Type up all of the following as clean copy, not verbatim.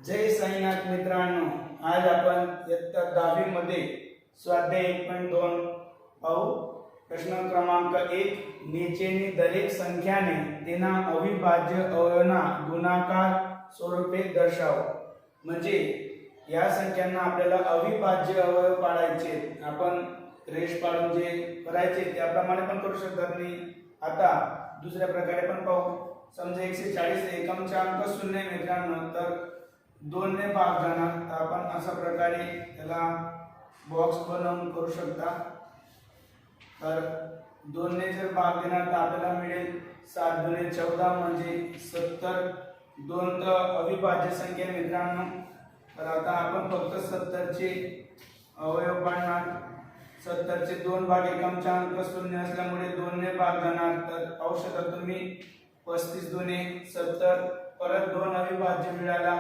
जय साईनाथ मित्रांनो, आज आपण इयत्ता 10वी मध्ये स्वाध्याय 1.2 पाहू. प्रश्न क्रमांक 1. नीचेनी दरेक संख्याने तेना अविभाज्य अवयवना गुणाकार स्वरूपे दर्शव. म्हणजे या संख्यांना आपल्याला अविभाज्य अवयव पाडायचे. आपण रेष पाडून जे करायचे त्याप्रमाणे पण करू शकतात. मी आता दुसऱ्या प्रकारे पण पाहू. समजा 140 एकमचा अंक शून्य मित्रांनो, तर 2 ने भाग जाणार. तर आपण अशा प्रकारे त्याला बॉक्स बनवून करू शकता. तर 2 ने जर भाग देणार तर आपल्याला मिळेल 7 दुने 14 म्हणजे 70. 2 तर अविभाज्य संख्या मित्रांनो. तर आता आपण फक्त 70 चे अवयव पाडणार. 70 चे 2 भाग एकमचा अंक शून्य असल्यामुळे 2 ने भाग जाणार. तर पाहू शकता तुम्ही 35 दुने 70. परत 2 अविभाज्य मिळाला.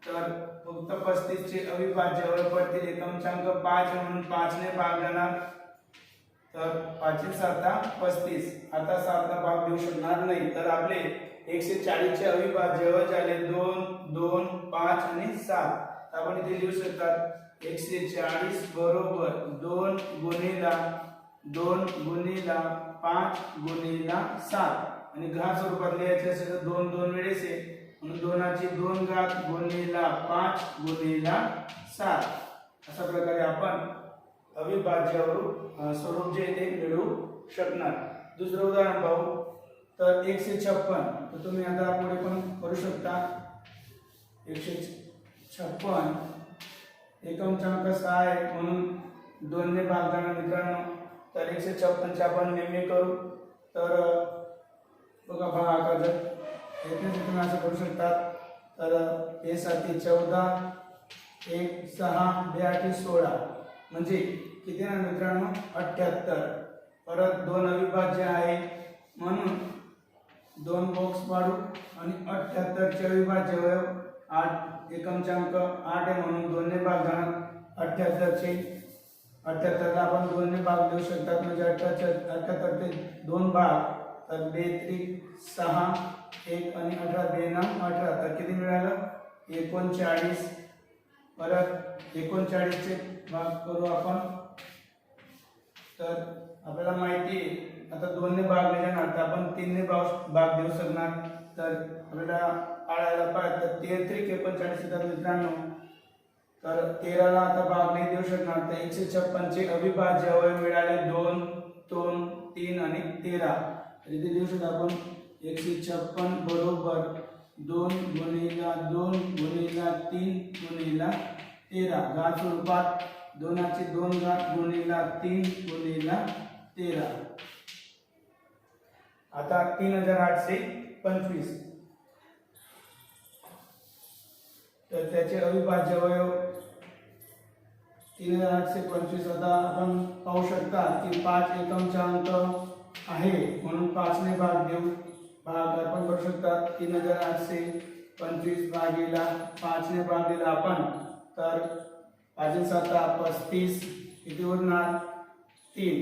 तर फक्त 35 चे अविभाज्य अवयव पडतील. एकमचा अंक 5 म्हणून 5 ने भाग जाणार. तर 5 7 35. आता 7 भाग देऊ शकणार नाही. तर आपले 140 चे अविभाज्य अवयव झाले 2 2 5 आणि 7. आपण इथे लिहू शकतात 140 बरोबर 2 गुणिला 2 गुणिला 5 गुणिला 7. आणि घात स्वरूपात लिहायचे असेल तर 2 2 वेळेस आहे म्हणून 2 ची 2 घात गुणिला 5 गुणिला 7. अशा प्रकारे आपण अविभाज्य स्वरूप जे ते मिळवू शकणार. दुसरं उदाहरण पाहू. तर 156. तर तुम्ही आता पुढे पण करू शकता. 156 एकमचा अंक 6 आहे म्हणून 2 ने भाग जाणार मित्रांनो. तर 156 चे आपण निम्मे करू. तर बघा भागाकार येथे तुम्ही असं करू शकतात. तर ए 7 14 1 6 2 8 16 म्हणजे किती ना मित्रांनो 78. परत 2 अविभाज्य आहे म्हणून 2 बॉक्स पाडू आणि 78 चे अविभाज्य अवयव 8 एकमचा अंक 8 आहे म्हणून 2 ने भाग जाणार. 78 चे 78 ला आपण 2 ने भाग देऊ शकतात. म्हणजे 78 ते 2 भाग. तर 2 त्रिक 6 1 आणि 18 2 9 18. तर किती मिळालं 39. परत 39 चे भाग करू आपण. तर आपल्याला माहिती आहे आता 2 ने भाग नाही जाणार तर आपण 3 ने भाग देऊ शकणार. तर आपल्याला पाळायला पाहिजे. तर 13 त्रिक 39 येतात मित्रांनो. तर 13 ला आता भाग नाही देऊ शकणार. तर 156 चे अविभाज्य अवयव मिळाले 2 2 3 आणि 13. तर इथे देऊ शकतो आपण 156 बरोबर 2 गुणिला 2 गुणिला 3 गुणिला 13. घात स्वरूपात 2 ची 2 घात गुणिला 3 गुणिला 13. आता 3825. तर त्याचे अविभाज्य अवयव 3825. आता आपण पाहू शकता की 5 एकमचा अंक आहे म्हणून 5 ने भाग देऊ. भाग आपण करू शकता 3825 भागीला 5 ने भाग दिला आपण. तर 5 7 35. किती उरणार 3.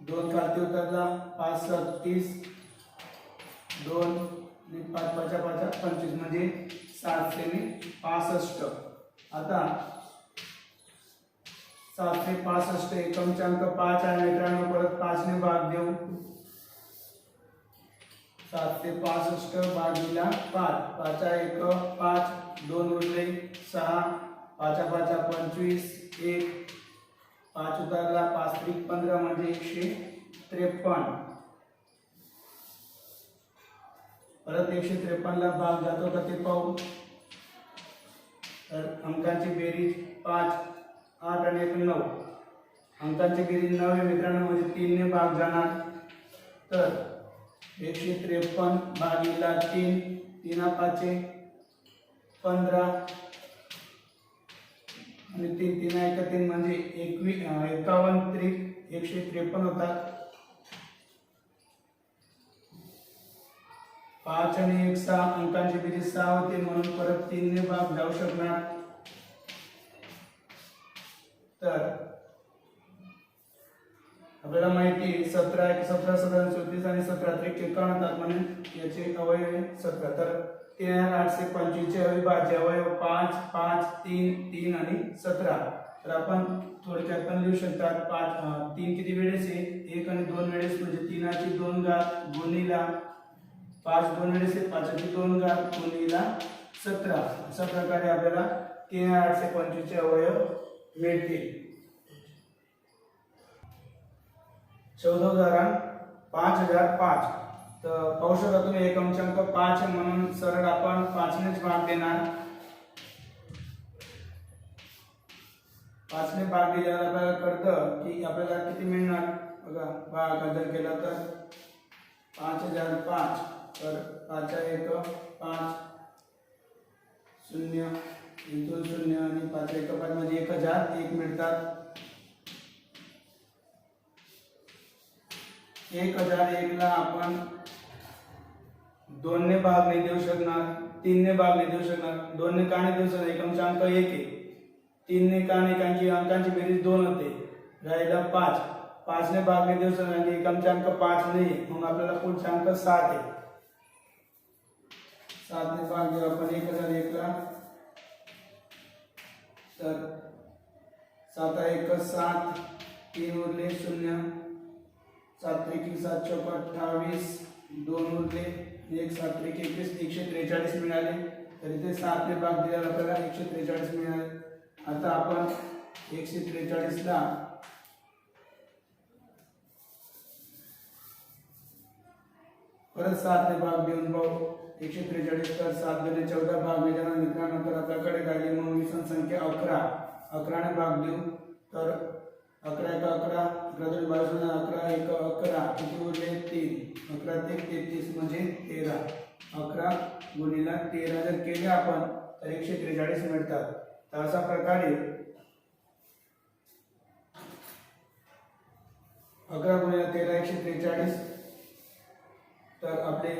2 खाली उतरला 5 30. 2 आणि 5 5 5 25 म्हणजे 765. आता 765 एकमचा अंक 5 आहे मित्रांनो. परत 5 ने भाग देऊ. 765 भागीला 5. 5 1 5 2 उरले 6 5 5 25 1 5 उतरला 5 त्रिक 15 म्हणजे 153. परत 153 ला भाग जातो का ते पाहू. तर अंकांची बेरीज 5 8 आणि 1 9. अंकांची बेरीज 9 आहे मित्रांनो म्हणजे 3 ने भाग जाणार. तर 153 भागीला 3 3 5 15 आणि 3 3 1 3 म्हणजे 51 त्रिक 153 होतात. 5 आणि 1 6 अंकांची बेरीज 6 होते म्हणून परत 3 ने भाग जाऊ शकणार. तर आपल्याला माहिती 17 1 17 17 34 आणि 17 त्रिक 51 होतात म्हणून याचे अवयव 17. तर 3825 चे अविभाज्य अवयव 5 5 3 3 आणि 17. तर आपण थोडक्यात पण लिहू शकतात. 3 किती वेळेस आहे? 1 आणि 2 वेळेस, म्हणजे 3 ची 2 घात गुणिला 5 2 वेळेस आहे, 5 ची 2 घात गुणिला 17. अशा प्रकारे आपल्याला 3825 चे अवयव मिळतील. 14 उदाहरण 5005. तर पाहू शकता तुम्ही एकम अंक 5 आहे, म्हणून सरळ आपण 5 नेच भाग देणार. 5 ने भाग दिल्यावर आपल्याला कळतं की आपल्याला किती मिळणार. बघा, भाग जर केला तर 5005, तर 5 1 5 0 इथून 0 आणि 5 1 5 म्हणजे 1001 मिळतात. 1001 ला आपण 2 ने भाग नाही देऊ शकणार, 3 ने भाग नाही देऊ शकणार. 2 ने का नाही देऊ शकणार? एकमचे अंक 1 आहे. 3 ने का नाही? कारण की अंकांची बेरीज 2 होते. राहिला 5. 5 ने भाग नाही देऊ शकणार की एकमचे अंक 5 नाही, मग आपल्याला पुढचा अंक 7 आहे. 7 ने भाग देऊ आपण 1001 ला, तर 7 1 7 3 उरले 0, 7 3 7 चौक 28, 2 उरले 1 7 3 21, 143 मिळाले. तर इथे 7 ने भाग दिल्यावर आपल्याला 143 मिळाले. आता आपण 143 ला परत 7 ने भाग देऊन पाहू. 143 तर 7 गुणिले 14 भाग दिल्यानंतर मित्रांनो तर आपल्याकडे राहिली मग विषम संख्या 11. 11 ने भाग देऊ, तर 11 1 11, 11 2 22, 11 1 11 किती उरले 3, 11 3 33 म्हणजे 13. 11 गुणिले 13 जर केले आपण तर 143 मिळतात. तर अशा प्रकारे 11 गुणिले 13 143. तर आपले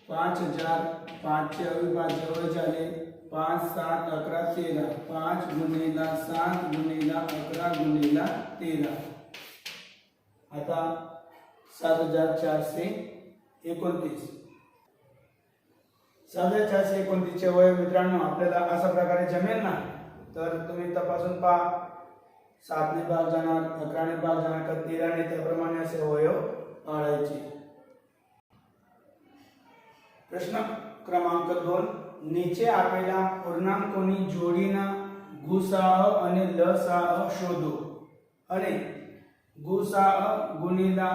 5005 चे अविभाज्य झाले 5 7 11 13. 5 गुणिले 7 गुणिले 11 गुणिले 13. आता 7429. 7429 चे वय मित्रांनो आपल्याला अशा प्रकारे जमेल ना? तर तुम्ही तपासून पहा. 7 ने भाग जाणार, 11 ने भाग जाणार का 13 ने, त्याप्रमाणे असे अवयव पाळायचे. प्रश्न क्रमांक 2. નીચે આપેલા પૂર્ણાંકોની જોડીના ગુસાઅ અને લસાઅ શોધો અને ગુસાઅ ગુણિલા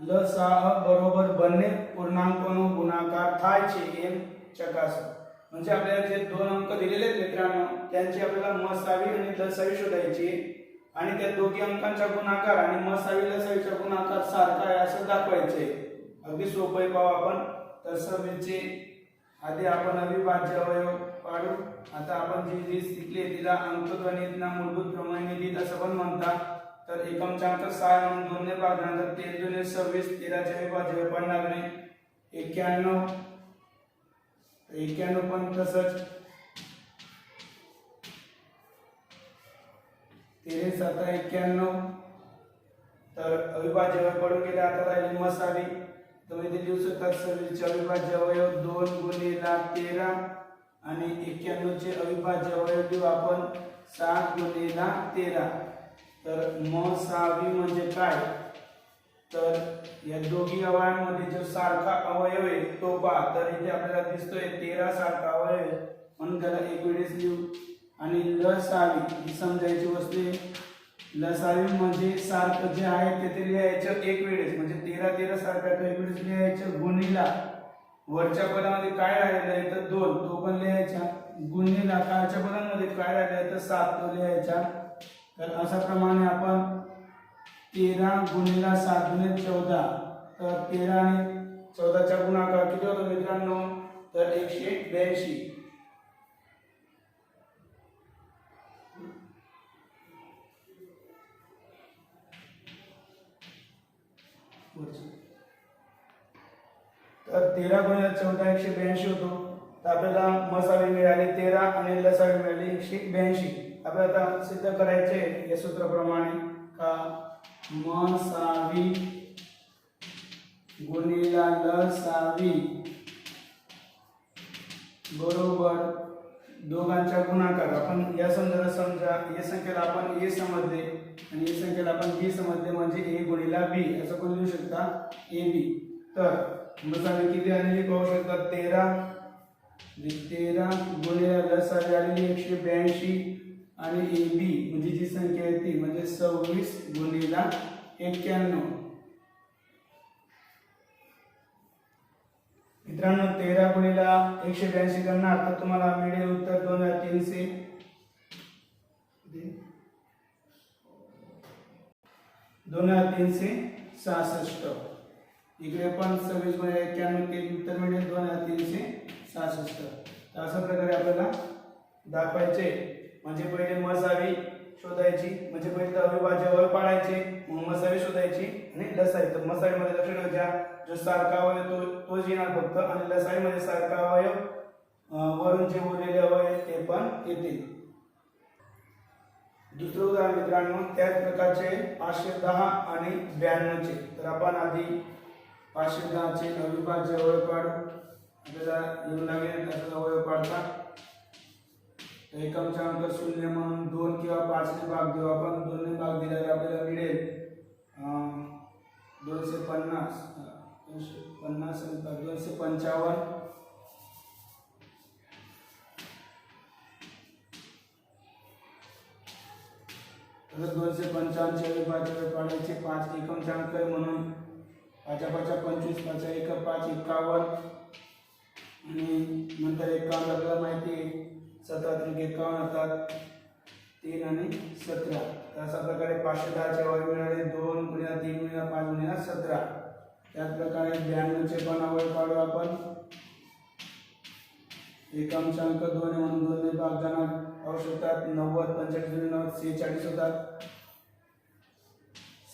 લસાઅ બરોબર બંને પૂર્ણાંકોનો ગુણાકાર થાય છે એમ ચકાસો. म्हणजे आपल्याला जे दोन अंक दिलेले आहेत मित्रांनो त्यांची आपल्याला मसावी आणि लसावी शोधायची आणि त्या दोघी अंकांचा गुणाकार आणि मसावी लसावीचा गुणाकार सारखा आहे असं दाखवायचे. अगदी सोपं आहे. पाहू आपण. तर 26 चे आधी आपण अविभाज्य अवयव पाडू. आता आपण जी शिकले तिला अंकगणितना मूलभूत प्रमेय असं पण म्हणतात. तर एकमचा अंक 6 म्हणून 2 ने भागल्यानंतर 13 दुने 26, 13 चे अविभाज्य पडणार नाही. 91 91 पण तसंच. 13 7 91. तर अविभाज्य पडून गेले. आता राहिली मसावी. तुम्ही इथे लिहू शकता 26 चे अविभाज्य अवयव 2 गुणिले 13 आणि 91 चे अविभाज्य अवयव लिहू आपण 7 गुणिले 13. तर मसावी म्हणजे काय? तर या दोघी अवयवांमध्ये जो सारखा अवयव आहे तो पहा. तर इथे आपल्याला दिसतोय 13 सारखा अवयव आहे म्हणून त्याला एक वेळेस लिहू. आणि लसावी ही समजायची वस्तू आहे. लसावी म्हणजे सारखं जे आहे ते लिहायचं एक वेळेस, म्हणजे 13 13 सारखं एक वेळेस लिहायचं. गुणिला वरच्या पदामध्ये काय राहिलेलं आहे तर 2 तो पण लिहायचा. गुणिला खालच्या पदामध्ये काय राहिलेलं आहे तर 7 तो लिहायचा. तर अशा प्रमाणे आपण 13 गुणिला 7 गुणिले 14. तर 13 आणि 14 चा गुणाकार किती होतो मित्रांनो तर 182. तर 13 गुणिले 14 182 होतो. तर आपल्याला मसावी मिळाली 13 आणि लसावी मिळाली 182. आपल्याला आता सिद्ध करायचे या सूत्राप्रमाणे का मसावी गुणिले लसावी बरोबर दोघांचा गुणाकार. आपण या संदर्भात समजा या संख्येला आपण a समजले आणि या संख्येला आपण b समजले म्हणजे a गुणिला b असं कोण लिहू शकता ab. तर मसावी किती आलेली पाहू शकता 13 गुणिले लसावी आलेली 182 आणि ab म्हणजे जी संख्या आहे ती म्हणजे 26 गुणिला 91. मित्रांनो 13 गुणिला 182 करणार तर तुम्हाला मिळेल उत्तर 2366. इकडे पण 26 गुणिले 91 ते उत्तर मिळेल 2366. तर अशा प्रकारे आपल्याला दाखवायचे. म्हणजे पहिले मसावी शोधायची म्हणजे पहिले अविभाज्य वर पाडायचे मग मसावी शोधायची आणि लसावी. तर मसावी मध्ये लक्ष ठेवायचा जो सारखा अवयव तोच येणार फक्त आणि लसावी मध्ये सारखा अवयव वरून जे उरलेले अवयव ते पण येतील. दुसरं उदाहरण मित्रांनो त्याच प्रकारचे 510 आणि 92 चे. तर आपण आधी 510 चे अविभाज्य अवयव पाडू. आपल्याला येऊन लागेल त्याचा अवयव पाडता एकमचा अंक 0 म्हणून 2 किंवा 5 ने भाग देऊ. आपण 2 ने भाग दिल्यावर आपल्याला मिळेल 250 255. तर 255 चे अविभाज्य पाडायचे 5 एकमचा अंक आहे म्हणून 5 5 25 5 1 5 51 आणि नंतर 51 आपल्याला माहिती आहे 17 51 होतात 3 आणि 17. तर अशा प्रकारे 510 चे अवयव मिळाले 2 गुणिले 3 गुणिले 5 गुणिले 17. त्याच प्रकारे 92 चे पण अवयव काढू आपण. एकमचा अंक 2 म्हणून 2 ने भाग जाणार पाहू शकतात 90 45 90 46 होतात.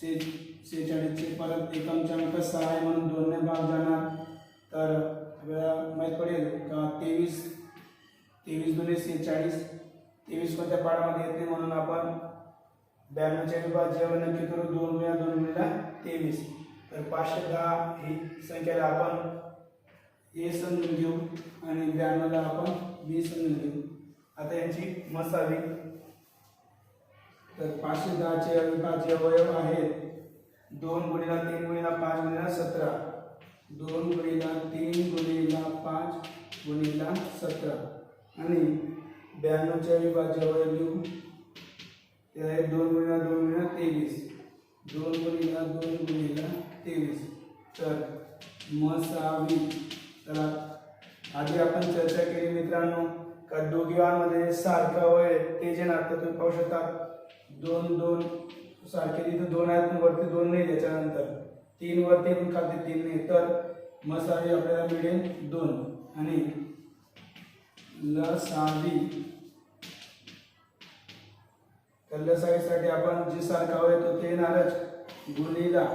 46 चे परत एकमचा अंक 6 आहे म्हणून 2 ने भाग जाणार. तर आपल्याला माहित पडेल का 23 गुणिले 46 23 कोणत्या पाडामध्ये येते म्हणून आपण 92 चे अविभाज्य नक्की करू 2 गुणिले 2 गुणिले 23. तर 510 ही संख्येला आपण a समजून घेऊ आणि 92 ला आपण b समजून घेऊ. आता यांची मसावी. तर 510 चे अविभाज्य अवयव आहेत 2 गुणिले 3 गुणिले 5 गुणिले 17. 2 गुणिले 3 गुणिले 5 गुणिले 17 आणि 92 चे अविभाज्य अवयव लिहू. ते आहे 2 गुणिले 2 गुणिले 23. 2 गुणिले 2 गुणिले 23. तर मसावी. तर आधी आपण चर्चा केली मित्रांनो का दोघांमध्ये सारखं अवयव ते जे नातं तुम्ही पाहू शकता 2 2 सारखे तिथे 2 आहेत पण वरती 2 नाही. त्याच्यानंतर 3 वरती पण खाली 3 नाही. तर मसावी आपल्याला मिळेल 2 आणि लसावी. तर लसावीसाठी आपण जे सारखा अवयव तो ते येणारच गुणिला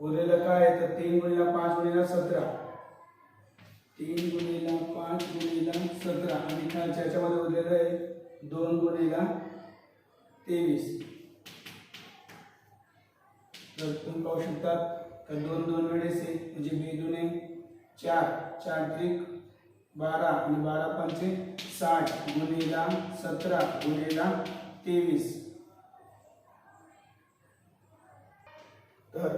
उरलेलं काय तर 3 गुणिले 5 गुणिले 17. 3 गुणिले 5 गुणिले 17 आणि खालच्या याच्यामध्ये उरलेलं आहे 2 गुणिले 23. तर तुम्ही पाहू शकतात तर 2 2 वेळेस आहे म्हणजे 2 दुने 4 4 त्रिक 12 आणि 12 पंचे 60 गुणिले 17 गुणिले 23. तर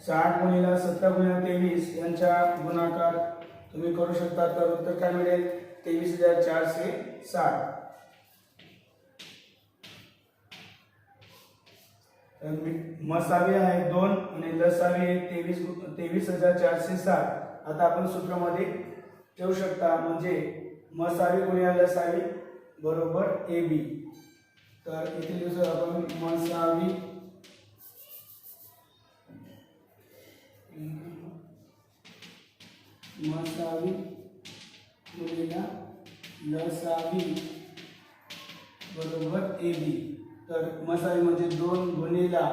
60 गुणिले 17 गुणिले 23 यांचा गुणाकार तुम्ही करू शकता. तर उत्तर काय मिळेल 23,460. मसावी आहे 2 आणि लसावी आहे 23,460. आता आपण सूत्रामध्ये ठेवू शकता म्हणजे मसावी गुणिले लसावी बरोबर AB. तर इथे लिहू आपण मसावी गुणिले लसावी बरोबर AB. तर मसावी म्हणजे 2 गुणिले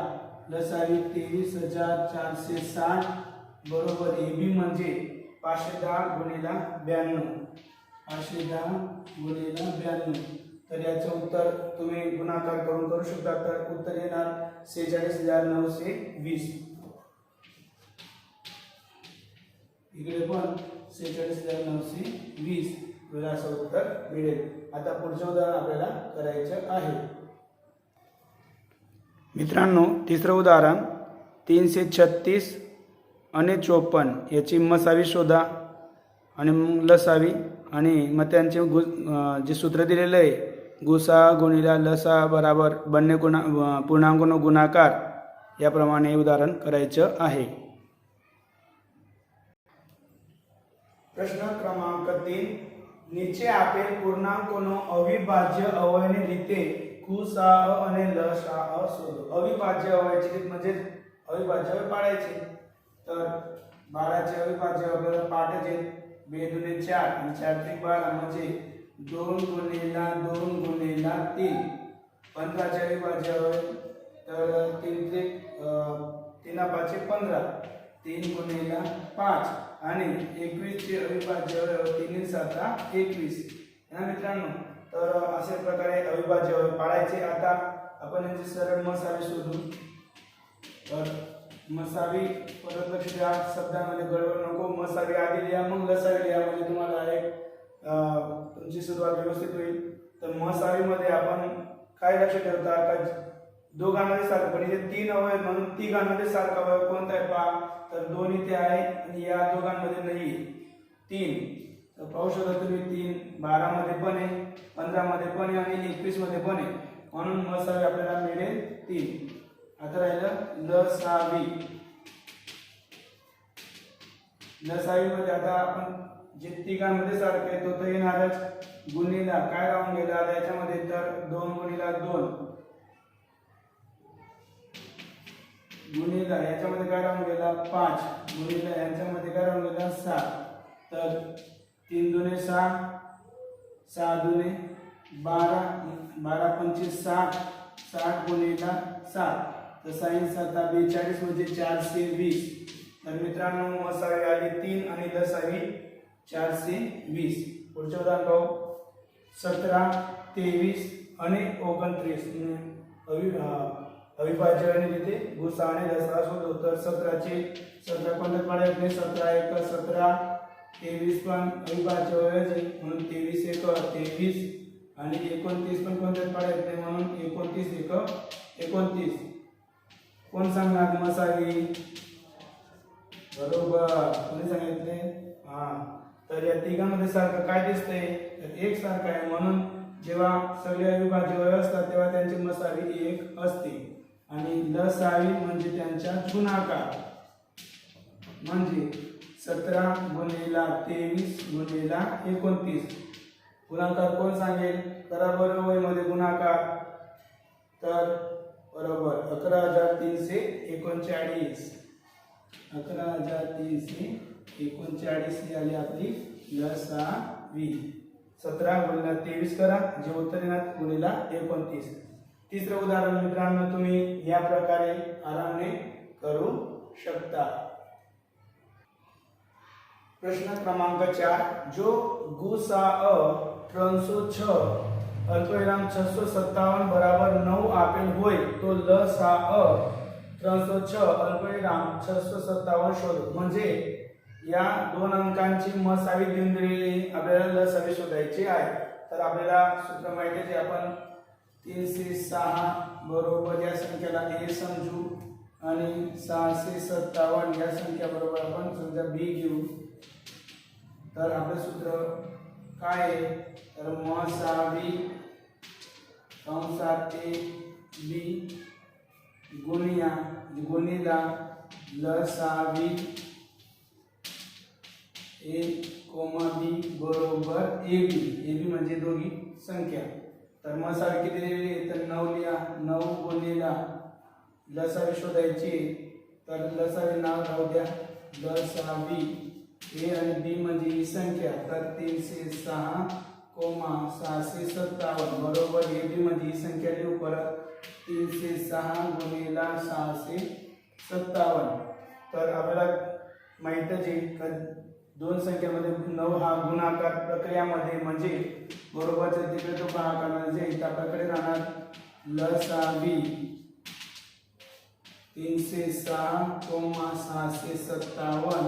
लसावी 23,460 बरोबर AB म्हणजे 510 गुणिले 92. 510 गुणिले 92. तर याचे उत्तर तुम्ही गुणाकार करून करू शकता. तर उत्तर येणार 46,920. इकडे पण 46,920. तुला असं उत्तर मिळेल. आता पुढचे उदाहरण आपल्याला करायचं आहे. मित्रांनो, तिसरं उदाहरण 336 आणि 54 याची मसावी शोधा आणि मग लसावी आणि मग त्यांचे जे सूत्र दिलेलं आहे गुसा गुणिला लसा बराबर बनने पूर्णांकों गुणाकार याप्रमाणे उदाहरण करायचं आहे. प्रश्न क्रमांक 3. નીચે આપેલ પૂર્ણાંકોનો અવિભાજ્ય અવયવની રીતે ગુસા અને લસા શોધો. અવિભાજ્ય અવયવची રીત म्हणजे अविभाज्य अवयव पाडायचे. तर 12चे अविभाज्य आपल्याला पाठायचे 2 दुने 4 आणि 4 त्रिक 12 म्हणजे 2 गुणिला 2 गुणिला 3. 15चे अविभाज्य अवयव तर 3 त्रिक 3 5 15 3 गुणिला 5 आणि 21चे अविभाज्य अवयव 3 7 21. ना मित्रांनो, तर अशा प्रकारे अविभाज्य अवयव पाडायचे. आता आपण यांची सरळ मसावी शोधू. तर मसावी परत लक्ष द्या, शब्दामध्ये गडबड नको. मसावी आधी लिहा मग लसावी लिहा म्हणजे तुम्हाला एक तुमची सुरुवात व्यवस्थित होईल. तर मसावी मध्ये आपण काय लक्ष ठेवता का दोघांमध्ये सारखं पण इथे 3 अवयव म्हणून तिघांमध्ये सारखा अवयव कोणता आहे पहा. तर 2 इथे आहे आणि या दोघांमध्ये नाही 3. तर पाहू शकता तुम्ही 3 12 मध्ये पण आहे 15 मध्ये पण आहे आणि 21 मध्ये पण आहे म्हणून मसावी आपल्याला मिळेल 3. आता राहिलं लसावी. लसावी मध्ये आता आपण जे तिघांमध्ये सारखं आहे तो तर येणारच. गुणिला काय राहून गेला याच्यामध्ये तर 2 गुणिला 2 गुणिला याच्यामध्ये काय राहून गेला 5 गुणिला यांच्यामध्ये काय राहून गेला 7. तर 3 दुने 6 6 दुने 12 12 25 60 60 गुणिला 7 तर 6 7 42 म्हणजे 420. तर मित्रांनो मसावी आली 3 आणि लसावी 420. पुढचे उदाहरण पाहू. 17 23 आणि 29 अविभाज्य आणि तिथे गुसा आणि लसा शोधू. तर 17 कोणत्या पाड्यात 17 1 17 23 पण अविभाज्य अवयव म्हणून 23 1 23 आणि 29 पण कोणत्या पाड्यात नाही म्हणून 29 1 29. कोण सांगणार मसावी? बरोबर कोणी सांगितले? तर या तिघांमध्ये सारखं काय दिसतंय तर एक सारखं आहे म्हणून जेव्हा सगळे अविभाज्य अवयव असतात तेव्हा त्यांची मसावी 1 असते. आणि लसावी म्हणजे त्यांच्या गुणाकार म्हणजे 17 गुणिला 23 गुणिला 29. गुणाकार कोण सांगेल? करा बरोबर मध्ये गुणाकार. तर बरोबर 11,339 11,339 ही आली आपली लसावी. 17 गुणिला 23 करा जे उत्तर येणार गुणिला 29. तिसरं उदाहरण मित्रांनो तुम्ही या प्रकारे आरामाने करू शकता. प्रश्न क्रमांक 4. जो गुसा 306 अल्पविराम 657 बराबर 9 आपेल होय तो लसा 306 अल्पविराम 657 शोध. म्हणजे या दोन अंकांची मसावी देऊन दिलेली आपल्याला लसावी शोधायची आहे. तर आपल्याला सूत्र माहिती आहे आपण 306 बरोबर या संख्याला a समजू आणि 657 या संख्या बरोबर आपण समजा b घेऊ. तर आपले सूत्र काय आहे तर मसावी कंसात a b गुणिला लसावी a b बरोबर ab म्हणजे दोघी संख्या. तर मसावी किती दिलेली आहे तर 9 लिहा. 9 गुणिला लसावी शोधायची तर लसावी नाव राहू द्या लसावी a आणि b म्हणजे ही संख्या. तर 306 657 बरोबर ab म्हणजे ही संख्या लिहू परत 306 गुणिला 657. तर आपल्याला माहितच आहे दोन संख्यामध्ये 9 हा गुणाकार प्रक्रियामध्ये म्हणजे बरोबरच्या तिकडे तो भागाकार म्हणजे त्या प्रकारे राहणार लसावी 306 657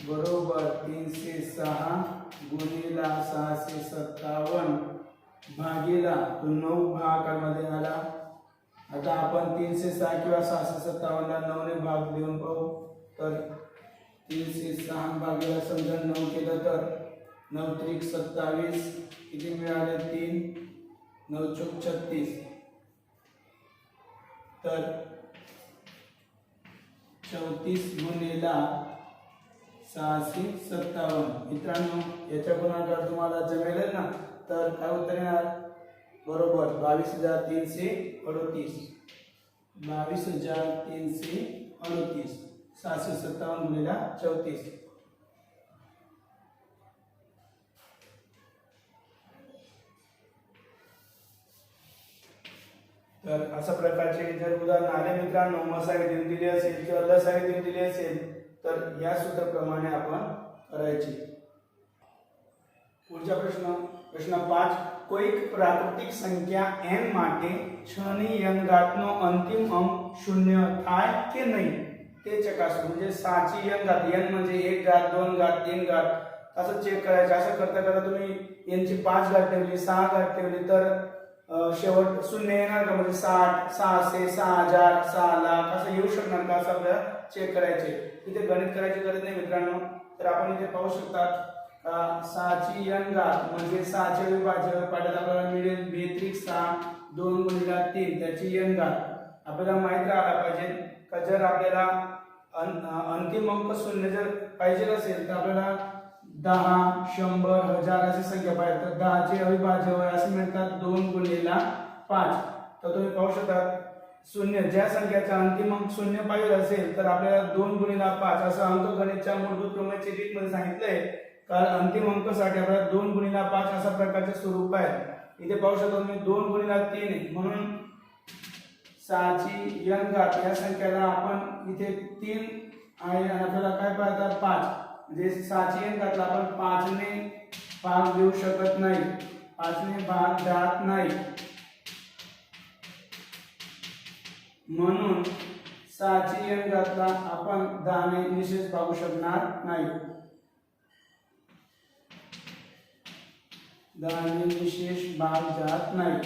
बरोबर 306 गुणिला 657 भागीला तो 9 भागामध्ये आला। आता आपण 306 किंवा 657 ला 9 ने भाग देऊन पाहू। तर 306 भागीला समजा 9 केलं तर 9 त्रिक 27 किती मिळाले 3 9 चौक 36 तर 34 गुणिला 657। मित्रांनो याच्या गुणाकार तुम्हाला जमेल ना, तर काय उत्तर येणार बरोबर 22,338 22,338 657 गुणिला 34। तर अशा प्रकारचे जर उदाहरण आले मित्रांनो, मसाई देऊन दिली असेल किंवा लसाई देऊन दिली असेल तर या सूत्राप्रमाणे आपण करायचे। पुढचा प्रश्न 5 कोई प्राकृतिक संख्या n માટે 6 ની n ઘાતનો અંતિમ અંક 0 થાય કે નહીં તે ચકાસો। म्हणजे 6 ची n घात, n म्हणजे 1 घात 2 घात 3 घात असं चेक करायचं। असं करता करता तुम्ही n ची 5 घात ठेवली 6 घात ठेवली तर शेवट 0 येणार का, म्हणजे 60 600 6000 6 लाख असं येऊ शकणार का असं आपल्याला चेक करायचे। इथे गणित करायची गरज नाही मित्रांनो। तर आपण इथे पाहू शकता 6 ची n घात म्हणजे 6 चे विभाज्य पाड्यात आपल्याला मिळेल 6 2 गुणिला 3 त्याची n घात। आपल्याला माहित राहायला पाहिजे का जर आपल्याला अंतिम अंक 0 जर पाहिजे असेल तर आपल्याला 10 100 1000 अशी संख्या पाहिजे। तर 10 चे अविभाज्य असे मिळतात 2 गुणिला 5। तर तुम्ही पाहू शकता 0 ज्या संख्येचा अंतिम अंक 0 पाहिजे असेल तर आपल्याला 2 गुणिला 5 असं अंकगणितच्या मूलभूत प्रमेयच्या रीतीमध्ये सांगितलंय। कारण अंतिम अंकासाठी आपल्याला 2 गुणिला 5 अशा प्रकारचे स्वरूप आहे। इथे पाहू शकता तुम्ही 2 गुणिला 3 म्हणून 6 ची n घात या संख्येला आपण इथे 3 आहे आणि आपल्याला काय पाहिजे 5 म्हणजे 6 ची n घातला आपण 5 ने भाग देऊ शकत नाही, 5 ने भाग जात नाही म्हणून 6 ची n घातला आपण 10 ने निश्चित भागू शकणार नाही। 10 ने निशेष भाग जात नाही।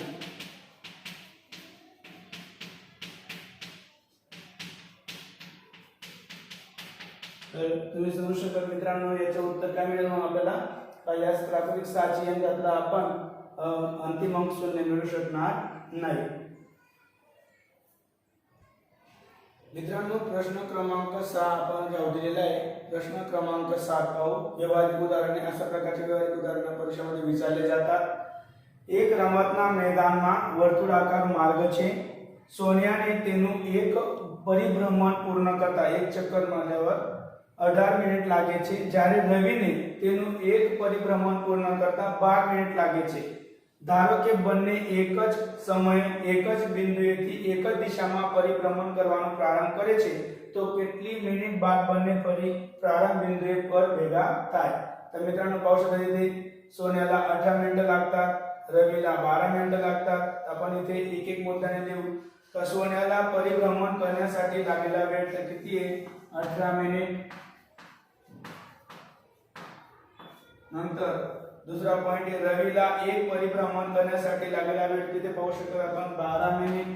तर तुम्ही समजू शकता मित्रांनो याचं उत्तर काय मिळेल मग आपल्याला का या प्राथमिक 6 ची n घातला आपण अंतिम अंक 0 मिळू शकणार नाही। मित्रांनो प्रश्न क्रमांक 6 आपण घ्याव दिलेला आहे। प्रश्न क्रमांक 7 पाहू। व्यवहारिक उदाहरणे अशा प्रकारचे व्यवहारिक उदाहरणे परीक्षेमध्ये विचारले जातात। एक રમતના મેદાનમાં વર્તુળાકાર માર્ગ છે। સોનિયાને તેનું એક પરિભ્રમણ પૂર્ણ કરતા એક ચક્કર મારल्यावर 18 મિનિટ લાગે છે, જ્યારે રવિને તેનું એક પરિભ્રમણ પૂર્ણ કરતા 12 મિનિટ લાગે છે। ધારો કે બંને એક જ સમયે એક જ બિંદુએથી એક જ દિશામાં પરિભ્રમણ કરવાનો પ્રારંભ કરે છે, તો કેટલી મિનિટ બાદ બંને ફરી પ્રારંભ બિંદુએ પર ભેગા થાય। तर मित्रांनो पाहू शकता इथे सोन्याला 18 मिनिटं लागतात, रवीला 12 मिनिटं लागतात। आपण इथे एक एक मुद्द्याने लिहू। तर सोन्याला परिभ्रमण करण्यासाठी लागलेला वेळ तर किती आहे 18 मिनिट। नंतर दुसरा पॉइंट आहे रवीला एक परिभ्रमण करण्यासाठी लागलेला वेळ किती पाहू शकतो आपण 12 मिनिट।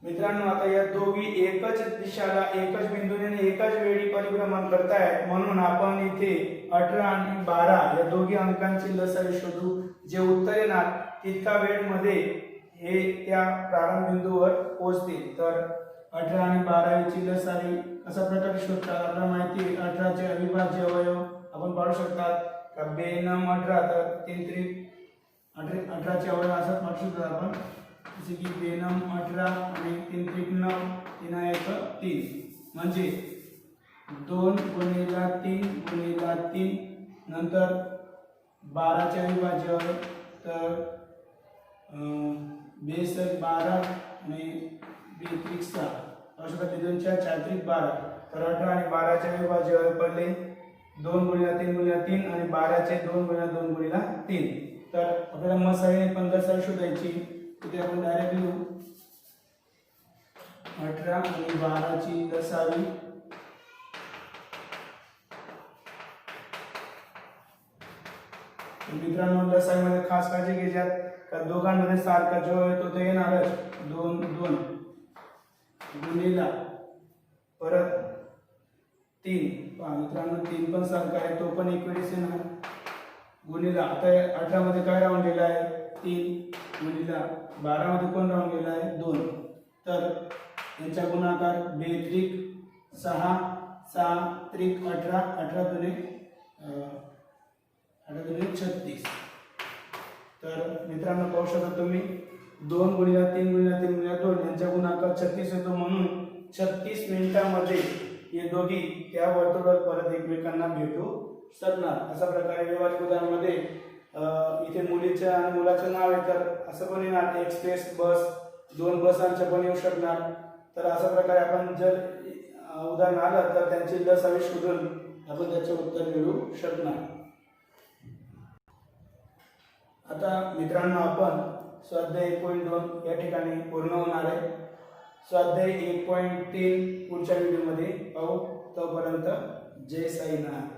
मित्रांनो आता या दोघी एकच दिशाला एकच बिंदूने आणि एकाच वेळी परिभ्रमण करतायत म्हणून आपण इथे 18 आणि 12 या दोघी अंकांची लसाई शोधू। जे उत्तर येणार तितका वेळ मध्ये हे त्या प्रारंभ बिंदूवर पोहोचतील। तर 18 आणि 12 ची लसाई कशा प्रकारे शोधतात आपल्याला माहिती आहे। 18 चे अविभाज्य अवयव आपण पाहू शकतात का 2 9 18 तर 3 त्रिक 18 चे अवयव असं पाहू शकतो आपण जसे की 2 9 18 आणि 3 त्रिक 9 3 1 3 म्हणजे 2 गुणिला 3 गुणिला 3 नंतर 12 चे अविभाज्य तर 2 सर 12 आणि 2 त्रिक 6 अशा 2 4 4 त्रिक 12 तर 18 आणि 12 चे अविभाज्य पडले 2 गुणिला 3 गुणिला 3 आणि 12 चे 2 गुणिला 2 गुणिला 3। तर आपल्याला मसाईने 15 साल शोधायची। इथे आपण डायरेक्ट लिहू 18 आणि 12 ची लसावी मित्रांनो लसाईमध्ये खास काळजी घ्यायच्यात का दोघांमध्ये सारखा जो येतो तो येणारच 2 2 गुणिला परत 3 पहा मित्रांनो 3 पण सारखा आहे तो पण एक वेळेस येणार गुणिला आता 18 मध्ये काय राहून गेला आहे 3 गुणिला 12 मध्ये कोण राहून गेला आहे 2 तर यांचा गुणाकार 2 त्रिक 6 6 त्रिक 18 18 दुने 36 तर मित्रांनो पाहू शकता तुम्ही 2 गुणिला 3 गुणिला 3 गुणिला 2 यांचा गुणाकार 36 येतो म्हणून 36 मिनिटांमध्ये हे दोघी त्या वर्तुळावर परत एकमेकांना भेटू शकणार अशा प्रकारे व्यवहारिक उदाहरणामध्ये इथे मुलीचं आणि मुलाचं नाव आहे तर असं पण येणार एक्सप्रेस बस 2 बसांचं पण येऊ शकणार तर अशा प्रकारे आपण जर उदाहरण आलं तर त्यांची लसावी शोधून आपण त्याचे उत्तर मिळवू शकणार. आता मित्रांनो आपण स्वाध्याय 1.2 या ठिकाणी पूर्ण होणार आहे. स्वाध्याय 1.3 पुढच्या व्हिडिओमध्ये पाहू. तोपर्यंत जय साईनाथ.